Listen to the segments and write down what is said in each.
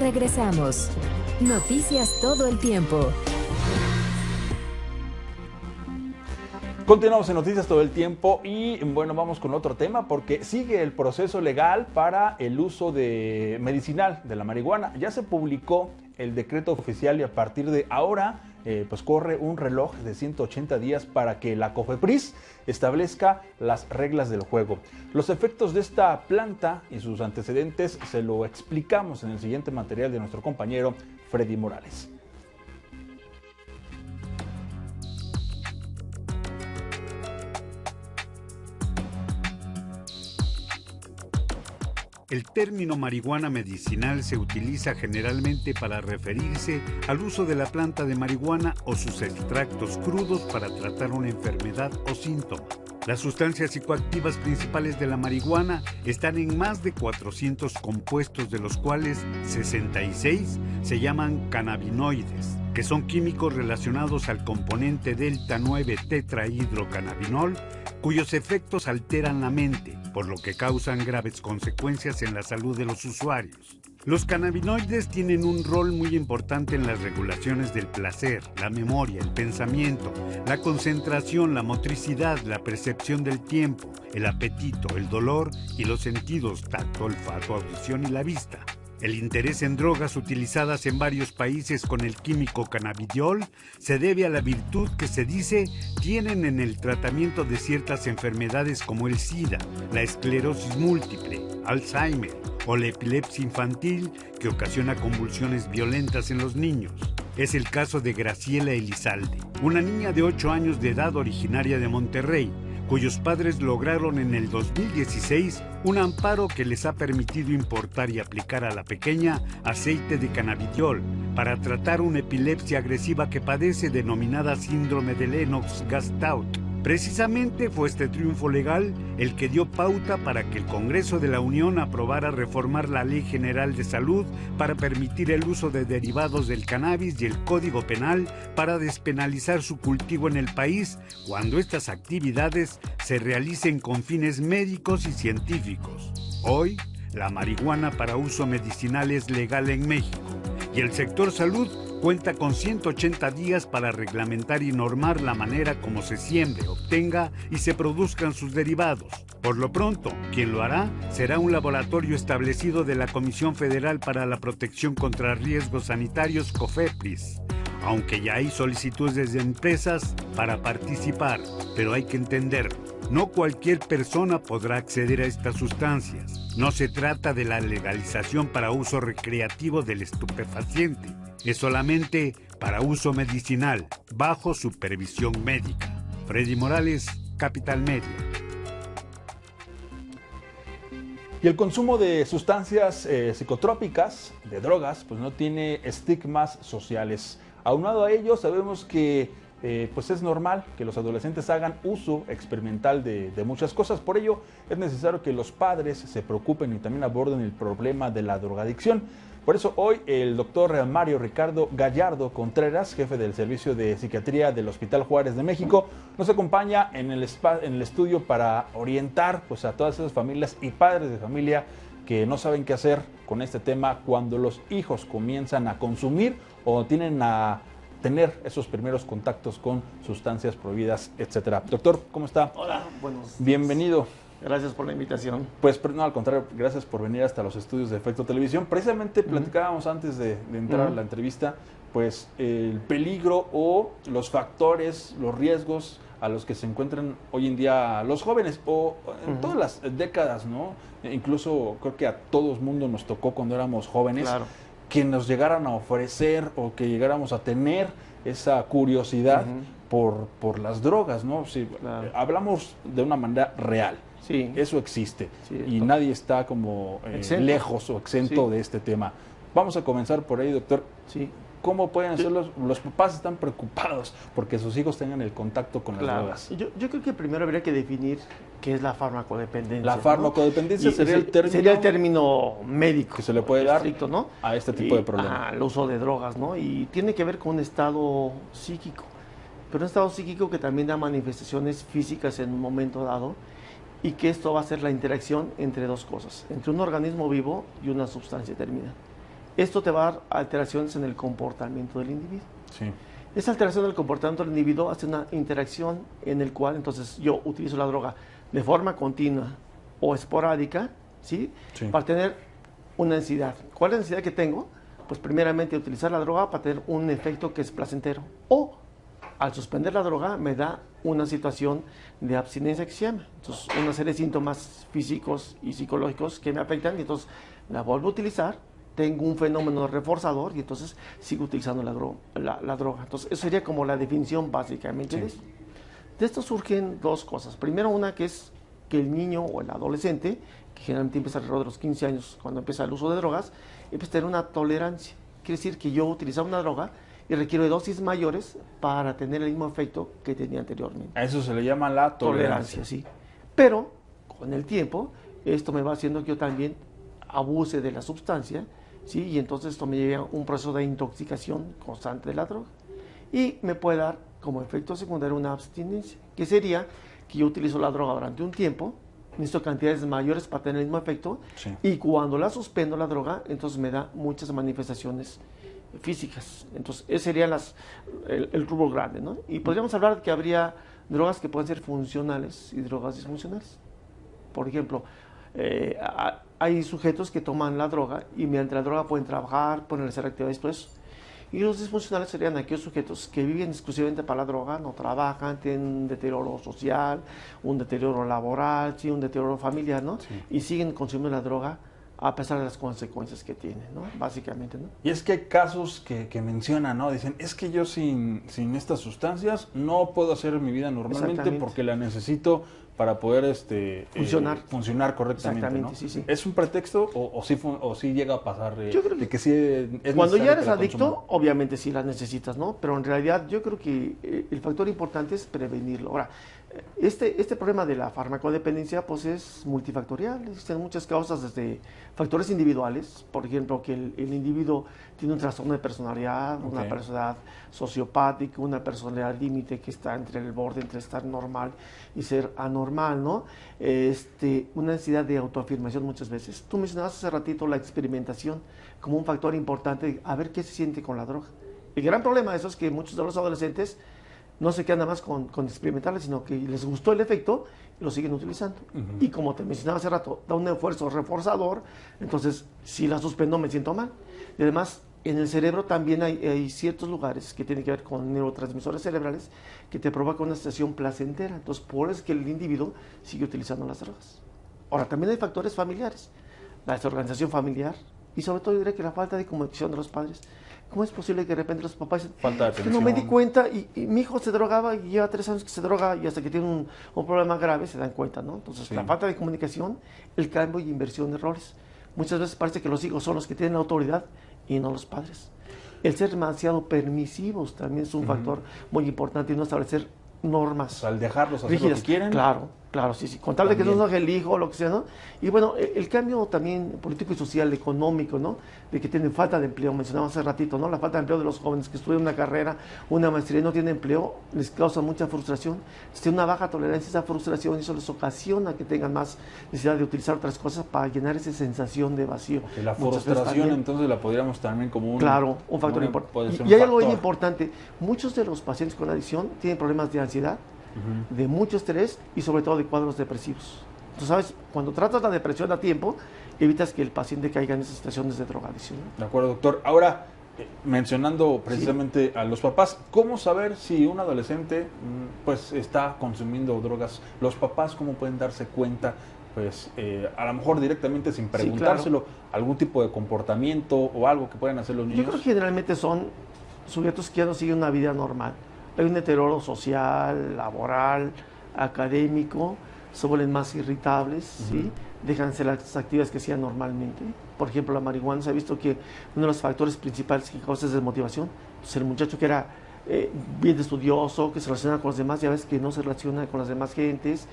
Regresamos. Noticias todo el tiempo. Continuamos en Noticias todo el tiempo y bueno, vamos con otro tema porque sigue el proceso legal para el uso medicinal de la marihuana. Ya se publicó el decreto oficial y a partir de ahora pues corre un reloj de 180 días para que la COFEPRIS establezca las reglas del juego. Los efectos de esta planta y sus antecedentes se lo explicamos en el siguiente material de nuestro compañero Freddy Morales. El término marihuana medicinal se utiliza generalmente para referirse al uso de la planta de marihuana o sus extractos crudos para tratar una enfermedad o síntoma. Las sustancias psicoactivas principales de la marihuana están en más de 400 compuestos, de los cuales 66 se llaman cannabinoides, que son químicos relacionados al componente delta 9 tetrahidrocannabinol, cuyos efectos alteran la mente, por lo que causan graves consecuencias en la salud de los usuarios. Los cannabinoides tienen un rol muy importante en las regulaciones del placer, la memoria, el pensamiento, la concentración, la motricidad, la percepción del tiempo, el apetito, el dolor y los sentidos tacto, olfato, audición y la vista. El interés en drogas utilizadas en varios países con el químico cannabidiol se debe a la virtud que se dice tienen en el tratamiento de ciertas enfermedades como el SIDA, la esclerosis múltiple, Alzheimer o la epilepsia infantil, que ocasiona convulsiones violentas en los niños. Es el caso de Graciela Elizalde, una niña de 8 años de edad originaria de Monterrey, cuyos padres lograron en el 2016 un amparo que les ha permitido importar y aplicar a la pequeña aceite de cannabidiol para tratar una epilepsia agresiva que padece, denominada síndrome de Lennox-Gastaut. Precisamente fue este triunfo legal el que dio pauta para que el Congreso de la Unión aprobara reformar la Ley General de Salud para permitir el uso de derivados del cannabis y el Código Penal para despenalizar su cultivo en el país cuando estas actividades se realicen con fines médicos y científicos. Hoy, la marihuana para uso medicinal es legal en México y el sector salud cuenta con 180 días para reglamentar y normar la manera como se siembre, obtenga y se produzcan sus derivados. Por lo pronto, quien lo hará será un laboratorio establecido de la Comisión Federal para la Protección contra Riesgos Sanitarios, COFEPRIS. Aunque ya hay solicitudes de empresas para participar, pero hay que entender, no cualquier persona podrá acceder a estas sustancias. No se trata de la legalización para uso recreativo del estupefaciente. Es solamente para uso medicinal, bajo supervisión médica. Freddy Morales, Capital Media. Y el consumo de sustancias psicotrópicas, de drogas, pues no tiene estigmas sociales. Aunado a ello, sabemos que pues es normal que los adolescentes hagan uso experimental de muchas cosas. Por ello, es necesario que los padres se preocupen y también aborden el problema de la drogadicción. Por eso hoy el doctor Mario Ricardo Gallardo Contreras, jefe del Servicio de Psiquiatría del Hospital Juárez de México, nos acompaña en el estudio para orientar pues, a todas esas familias y padres de familia que no saben qué hacer con este tema cuando los hijos comienzan a consumir o tienen a tener esos primeros contactos con sustancias prohibidas, etcétera. Doctor, ¿cómo está? Hola, buenos días. Bienvenido. Gracias por la invitación. Pues no, al contrario, gracias por venir hasta los estudios de Efecto Televisión. Precisamente platicábamos antes de entrar a la entrevista, pues el peligro o los factores, los riesgos a los que se encuentran hoy en día los jóvenes o en todas las décadas, ¿no? Incluso creo que a todo el mundo nos tocó cuando éramos jóvenes, Claro. que nos llegaran a ofrecer o que llegáramos a tener esa curiosidad por las drogas, ¿no? Sí, Claro. Hablamos de una manera real. Sí. Eso existe Sí, y nadie está como lejos o exento de este tema. Vamos a comenzar por ahí, doctor. Sí. ¿Cómo pueden hacer los papás? Están preocupados porque sus hijos tengan el contacto con las drogas. Yo creo que primero habría que definir qué es la farmacodependencia. La farmacodependencia, ¿no? sería el término médico que se le puede dar estricto, ¿no? a este tipo de problemas. El uso de drogas, ¿no? Y tiene que ver con un estado psíquico, pero un estado psíquico que también da manifestaciones físicas en un momento dado, y que esto va a ser la interacción entre dos cosas, entre un organismo vivo y una sustancia terminal. esto te va a dar alteraciones en el comportamiento del individuo. Sí. Esa alteración del comportamiento del individuo hace una interacción en el cual entonces yo utilizo la droga de forma continua o esporádica, ¿sí? Sí. Para tener una necesidad. ¿Cuál es la necesidad que tengo? Pues primeramente utilizar la droga para tener un efecto que es placentero. O al suspender la droga me da una situación de abstinencia que se llama. Entonces, una serie de síntomas físicos y psicológicos que me afectan y entonces la vuelvo a utilizar, tengo un fenómeno reforzador y entonces sigo utilizando la droga. Entonces, eso sería como la definición básicamente de eso. De esto surgen dos cosas. Primero, una que es que el niño o el adolescente, que generalmente empieza alrededor de los 15 años cuando empieza el uso de drogas, empieza a tener una tolerancia. Quiere decir que yo utilizar una droga y requiero de dosis mayores para tener el mismo efecto que tenía anteriormente. A eso se le llama la tolerancia. Sí. Pero con el tiempo, esto me va haciendo que yo también abuse de la sustancia, ¿sí? Y entonces esto me lleva a un proceso de intoxicación constante de la droga. Y me puede dar como efecto secundario una abstinencia, que sería que yo utilizo la droga durante un tiempo, necesito cantidades mayores para tener el mismo efecto, Sí. y cuando la suspendo la droga, entonces me da muchas manifestaciones físicas. Entonces, ese sería el rubro grande, ¿no? Y podríamos hablar de que habría drogas que pueden ser funcionales y drogas disfuncionales. Por ejemplo, hay sujetos que toman la droga y mediante la droga pueden trabajar, pueden hacer actividades, todo eso. Y los disfuncionales serían aquellos sujetos que viven exclusivamente para la droga, no trabajan, tienen un deterioro social, un deterioro laboral, ¿sí? Un deterioro familiar, ¿no? Sí. Y siguen consumiendo la droga a pesar de las consecuencias que tiene, ¿no? Básicamente, ¿no? Y es que hay casos que mencionan, ¿no? Dicen, es que yo sin estas sustancias no puedo hacer mi vida normalmente Exactamente. porque la necesito para poder funcionar correctamente, Exactamente, ¿no? sí, sí. ¿Es un pretexto o sí llega a pasar Yo creo de que sí es Cuando necesario ya eres que la adicto, consuman? obviamente sí las necesitas, ¿no? Pero en realidad yo creo que el factor importante es prevenirlo. Ahora, este problema de la farmacodependencia pues es multifactorial, existen muchas causas desde factores individuales, por ejemplo, que el individuo tiene un trastorno de personalidad, Ok. una personalidad sociopática, una personalidad límite que está entre el borde entre estar normal y ser anormal, ¿no? Una necesidad de autoafirmación muchas veces. Tú mencionabas hace ratito la experimentación como un factor importante de a ver qué se siente con la droga. El gran problema de eso es que muchos de los adolescentes no se quedan nada más con experimentarla, sino que les gustó el efecto y lo siguen utilizando. Y como te mencionaba hace rato, da un esfuerzo reforzador, entonces si la suspendo me siento mal. Y además, en el cerebro también hay ciertos lugares que tienen que ver con neurotransmisores cerebrales que te provocan una sensación placentera. Entonces, por eso es que el individuo sigue utilizando las drogas. Ahora, también hay factores familiares, la desorganización familiar y sobre todo yo diría que la falta de comunicación de los padres. ¿Cómo es posible que de repente los papás dicen, Falta de es que no me di atención. cuenta y mi hijo se drogaba y lleva 3 años que se droga y hasta que tiene un problema grave se dan cuenta, ¿no? Entonces, Sí. la falta de comunicación, el cambio y inversión de roles. Muchas veces parece que los hijos son los que tienen la autoridad y no los padres. El ser demasiado permisivos también es un factor muy importante y no establecer normas O sea, al dejarlos hacer rígidas. lo que quieren. Claro, sí. Con tal de que no También. nos el hijo o lo que sea, ¿no? Y bueno, el cambio también político y social, económico, ¿no? De que tienen falta de empleo, mencionaba hace ratito, ¿no? La falta de empleo de los jóvenes que estudian una carrera, una maestría y no tienen empleo, les causa mucha frustración. Tienen una baja tolerancia a esa frustración y eso les ocasiona que tengan más necesidad de utilizar otras cosas para llenar esa sensación de vacío. Que la Muchas veces frustración también. entonces la podríamos también como un... Claro, un factor puede importante. ser Y un hay algo bien factor. importante. Muchos de los pacientes con adicción tienen problemas de ansiedad, de mucho estrés y sobre todo de cuadros depresivos. Tú sabes, cuando tratas la depresión a tiempo, evitas que el paciente caiga en esas situaciones de drogadicción. De acuerdo, doctor. Ahora, mencionando precisamente a los papás, ¿cómo saber si un adolescente pues está consumiendo drogas? Los papás, ¿cómo pueden darse cuenta? Pues a lo mejor directamente sin preguntárselo, algún tipo de comportamiento o algo que puedan hacer los Yo niños. creo que generalmente son sujetos que ya no siguen una vida normal. Hay un deterioro social, laboral, académico, se vuelven más irritables, ¿sí? Dejan de hacer las actividades que hacían normalmente. Por ejemplo, la marihuana se ha visto que uno de los factores principales que causa es desmotivación. Entonces, el muchacho que era bien estudioso, que se relaciona con los demás, ya ves que no se relaciona con las demás gentes,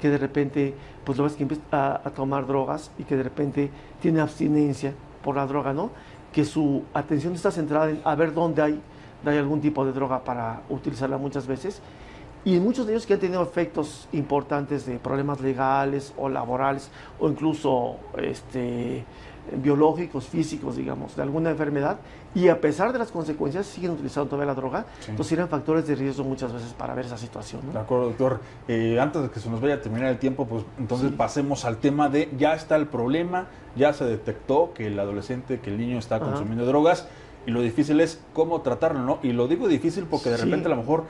que de repente, pues lo ves que empieza a tomar drogas y que de repente tiene abstinencia por la droga, ¿no? Que su atención está centrada en a ver dónde hay algún tipo de droga para utilizarla muchas veces. Y muchos de ellos que han tenido efectos importantes de problemas legales o laborales o incluso biológicos, físicos, digamos, de alguna enfermedad, y a pesar de las consecuencias siguen utilizando todavía la droga, entonces eran factores de riesgo muchas veces para ver esa situación, ¿no? De acuerdo, doctor. Antes de que se nos vaya a terminar el tiempo, pues entonces pasemos al tema de ya está el problema, ya se detectó que el adolescente, que el niño está consumiendo drogas, y lo difícil es cómo tratarlo, ¿no? Y lo digo difícil porque de repente a lo mejor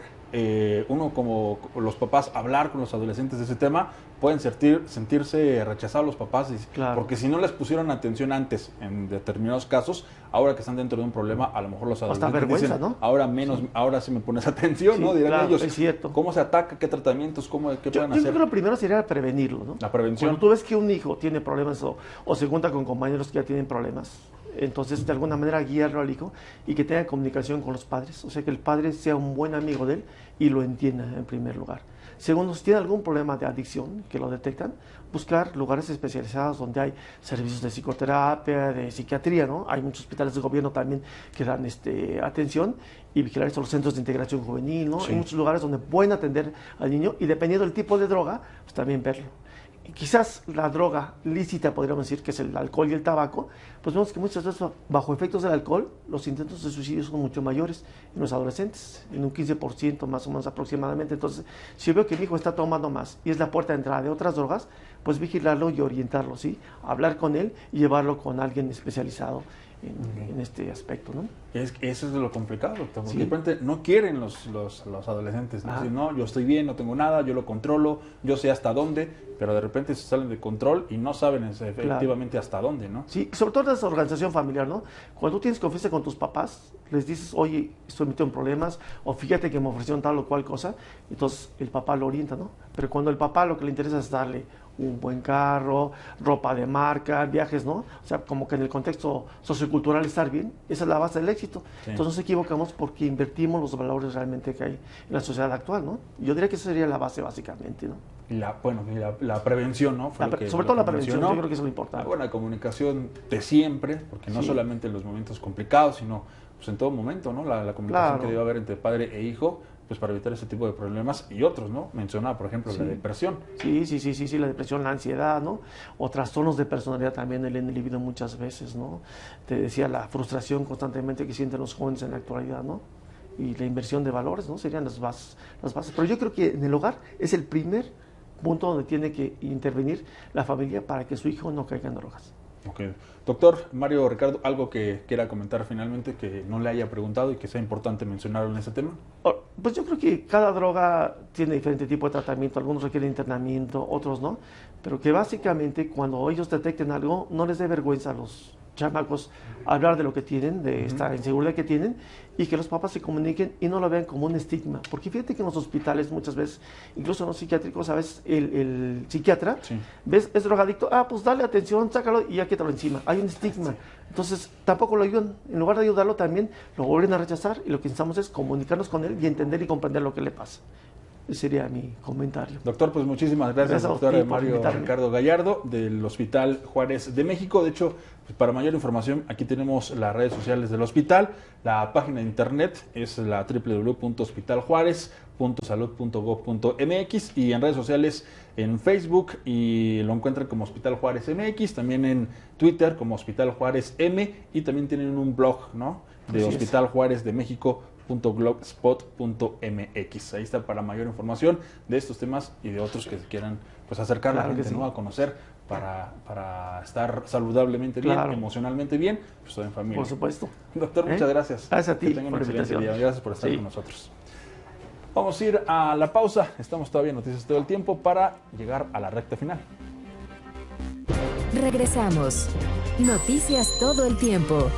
uno como los papás, hablar con los adolescentes de ese tema, pueden sentirse rechazados los papás, porque si no les pusieron atención antes en determinados casos, ahora que están dentro de un problema, a lo mejor los adolescentes hasta vergüenza, dicen, ¿no? ahora menos, ahora sí me pones atención, ¿no? Dirán ellos, es cierto. ¿Cómo se ataca? ¿Qué tratamientos? ¿Qué pueden Yo hacer? creo que lo primero sería prevenirlo, ¿no? La prevención. Cuando tú ves que un hijo tiene problemas o se junta con compañeros que ya tienen problemas, entonces de alguna manera guiarlo al hijo y que tenga comunicación con los padres, o sea que el padre sea un buen amigo de él y lo entienda en primer lugar. Segundo, si tiene algún problema de adicción que lo detectan, buscar lugares especializados donde hay servicios de psicoterapia, de psiquiatría, ¿no? Hay muchos hospitales de gobierno también que dan atención, y vigilar estos centros de integración juvenil, ¿no? Hay muchos lugares donde pueden atender al niño y dependiendo del tipo de droga, pues también verlo. Quizás la droga lícita, podríamos decir, que es el alcohol y el tabaco, pues vemos que muchas veces bajo efectos del alcohol los intentos de suicidio son mucho mayores en los adolescentes, en un 15% más o menos aproximadamente. Entonces, si yo veo que mi hijo está tomando más y es la puerta de entrada de otras drogas, pues vigilarlo y orientarlo, ¿sí? Hablar con él y llevarlo con alguien especializado en este aspecto, ¿no? Eso es de lo complicado, doctor, porque de repente no quieren los adolescentes, ¿no? Dicen, no, yo estoy bien, no tengo nada, yo lo controlo, yo sé hasta dónde, pero de repente se salen de control y no saben efectivamente hasta dónde, ¿no? Sí, sobre todo en esa organización familiar, ¿no? Cuando tú tienes confianza con tus papás, les dices, oye, estoy metido en problemas, o fíjate que me ofrecieron tal o cual cosa, entonces el papá lo orienta, ¿no? Pero cuando el papá lo que le interesa es darle un buen carro, ropa de marca, viajes, ¿no? O sea, como que en el contexto sociocultural estar bien, esa es la base del éxito. Sí. Entonces nos equivocamos porque invertimos los valores realmente que hay en la sociedad actual, ¿no? Yo diría que esa sería la base básicamente, ¿no? La prevención, ¿no? Sobre todo la prevención, yo creo que eso es lo importante. La buena comunicación de siempre, porque no solamente en los momentos complicados, sino pues en todo momento, ¿no? La comunicación que debe haber entre padre e hijo, pues para evitar ese tipo de problemas y otros, ¿no? Mencionaba, por ejemplo, la depresión. Sí, la depresión, la ansiedad, ¿no? O trastornos de personalidad también el individuo muchas veces, ¿no? Te decía, la frustración constantemente que sienten los jóvenes en la actualidad, ¿no? Y la inversión de valores, ¿no? Serían las bases. Pero yo creo que en el hogar es el primer punto donde tiene que intervenir la familia para que su hijo no caiga en drogas. Ok. Doctor Mario Ricardo, ¿algo que quiera comentar finalmente que no le haya preguntado y que sea importante mencionar en este tema? Pues yo creo que cada droga tiene diferente tipo de tratamiento, algunos requieren internamiento, otros no, pero que básicamente cuando ellos detecten algo, no les dé vergüenza a los chamacos hablar de lo que tienen, de esta inseguridad que tienen, y que los papás se comuniquen y no lo vean como un estigma. Porque fíjate que en los hospitales muchas veces, incluso en los psiquiátricos, a veces el psiquiatra, ¿ves? Es drogadicto, pues dale atención, sácalo y ya quítalo encima. Hay un estigma. Entonces tampoco lo ayudan. En lugar de ayudarlo también, lo vuelven a rechazar y lo que necesitamos es comunicarnos con él y entender y comprender lo que le pasa. Ese sería mi comentario. Doctor, pues muchísimas gracias doctor Mario Ricardo Gallardo del Hospital Juárez de México. De hecho, pues para mayor información, aquí tenemos las redes sociales del hospital. La página de internet es la www.hospitaljuarez.salud.gov.mx y en redes sociales en Facebook y lo encuentran como Hospital Juárez MX, también en Twitter como Hospital Juárez M y también tienen un blog, ¿no? De Hospital Juárez de México. .blogspot.mx. Ahí está para mayor información de estos temas y de otros que quieran pues acercar a la gente, ¿no? A conocer para estar saludablemente bien, emocionalmente bien, pues todo en familia. Por supuesto. Doctor, muchas gracias. Gracias a ti. Que tengan un excelente día. Gracias por estar con nosotros. Vamos a ir a la pausa. Estamos todavía en Noticias todo el tiempo para llegar a la recta final. Regresamos. Noticias todo el tiempo.